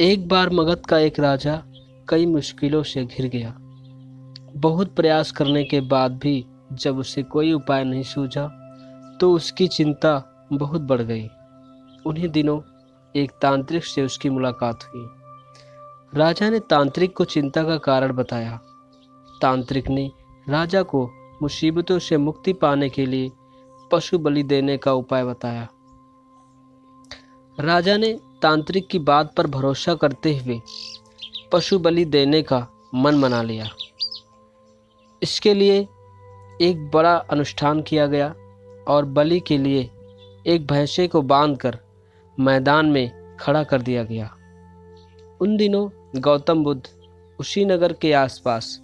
एक बार मगध का एक राजा कई मुश्किलों से घिर गया। बहुत प्रयास करने के बाद भी जब उसे कोई उपाय नहीं सूझा तो उसकी चिंता बहुत बढ़ गई। उन्हीं दिनों एक तांत्रिक से उसकी मुलाकात हुई। राजा ने तांत्रिक को चिंता का कारण बताया। तांत्रिक ने राजा को मुसीबतों से मुक्ति पाने के लिए पशु बलि देने का उपाय बताया। राजा ने तांत्रिक की बात पर भरोसा करते हुए पशु बलि देने का मन बना लिया। इसके लिए एक बड़ा अनुष्ठान किया गया और बलि के लिए एक भैंसे को बांधकर मैदान में खड़ा कर दिया गया। उन दिनों गौतम बुद्ध उसी नगर के आसपास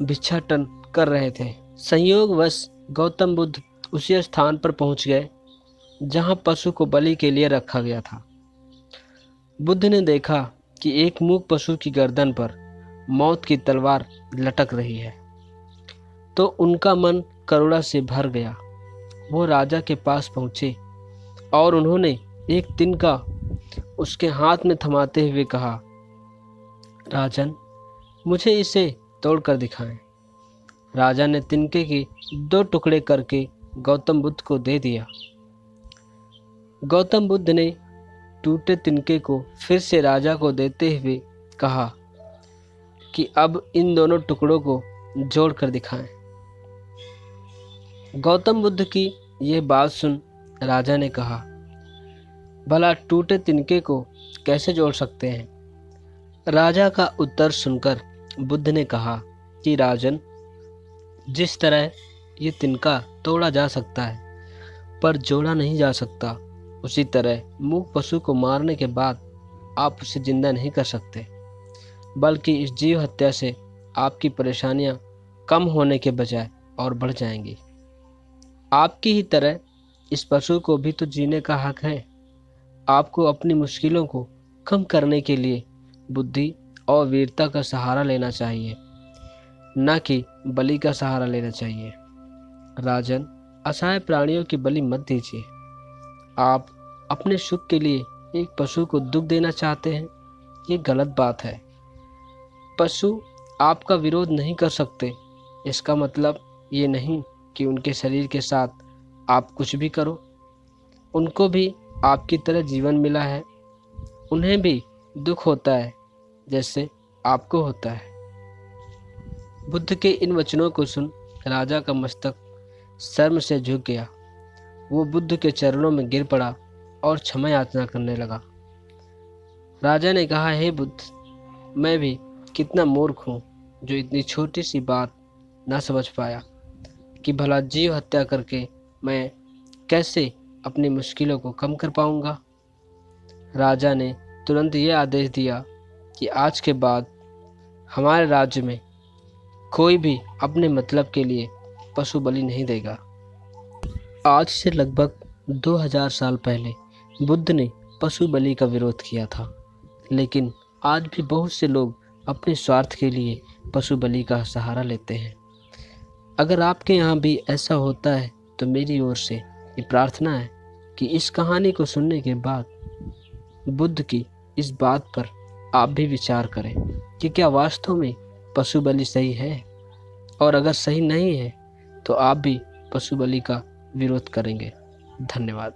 भिक्षाटन कर रहे थे। संयोगवश गौतम बुद्ध उसी स्थान पर पहुंच गए जहां पशु को बलि के लिए रखा गया था। बुद्ध ने देखा कि एक मूक पशु की गर्दन पर मौत की तलवार लटक रही है तो उनका मन करुणा से भर गया। वो राजा के पास पहुंचे और उन्होंने एक तिनका उसके हाथ में थमाते हुए कहा, राजन, मुझे इसे तोड़कर दिखाएं। राजा ने तिनके के 2 टुकड़े करके गौतम बुद्ध को दे दिया। गौतम बुद्ध ने टूटे तिनके को फिर से राजा को देते हुए कहा कि अब इन दोनों टुकड़ों को जोड़कर दिखाएं। गौतम बुद्ध की यह बात सुन राजा ने कहा, भला टूटे तिनके को कैसे जोड़ सकते हैं? राजा का उत्तर सुनकर बुद्ध ने कहा कि राजन, जिस तरह ये तिनका तोड़ा जा सकता है पर जोड़ा नहीं जा सकता, उसी तरह मूक पशु को मारने के बाद आप उसे जिंदा नहीं कर सकते, बल्कि इस जीव हत्या से आपकी परेशानियां कम होने के बजाय और बढ़ जाएंगी। आपकी ही तरह इस पशु को भी तो जीने का हक है। आपको अपनी मुश्किलों को कम करने के लिए बुद्धि और वीरता का सहारा लेना चाहिए, न कि बलि का सहारा लेना चाहिए। राजन, असहाय प्राणियों की बलि मत दीजिए। आप अपने सुख के लिए एक पशु को दुख देना चाहते हैं, ये गलत बात है। पशु आपका विरोध नहीं कर सकते, इसका मतलब ये नहीं कि उनके शरीर के साथ आप कुछ भी करो। उनको भी आपकी तरह जीवन मिला है, उन्हें भी दुख होता है जैसे आपको होता है। बुद्ध के इन वचनों को सुन राजा का मस्तक शर्म से झुक गया। वो बुद्ध के चरणों में गिर पड़ा और क्षमा याचना करने लगा। राजा ने कहा, हे बुद्ध, मैं भी कितना मूर्ख हूँ जो इतनी छोटी सी बात ना समझ पाया कि भला जीव हत्या करके मैं कैसे अपनी मुश्किलों को कम कर पाऊंगा। राजा ने तुरंत यह आदेश दिया कि आज के बाद हमारे राज्य में कोई भी अपने मतलब के लिए पशु बलि नहीं देगा। आज से लगभग 2000 साल पहले बुद्ध ने पशु बलि का विरोध किया था, लेकिन आज भी बहुत से लोग अपने स्वार्थ के लिए पशु बलि का सहारा लेते हैं। अगर आपके यहाँ भी ऐसा होता है तो मेरी ओर से ये प्रार्थना है कि इस कहानी को सुनने के बाद बुद्ध की इस बात पर आप भी विचार करें कि क्या वास्तव में पशु बलि सही है, और अगर सही नहीं है तो आप भी पशु बलि का विरोध करेंगे। धन्यवाद।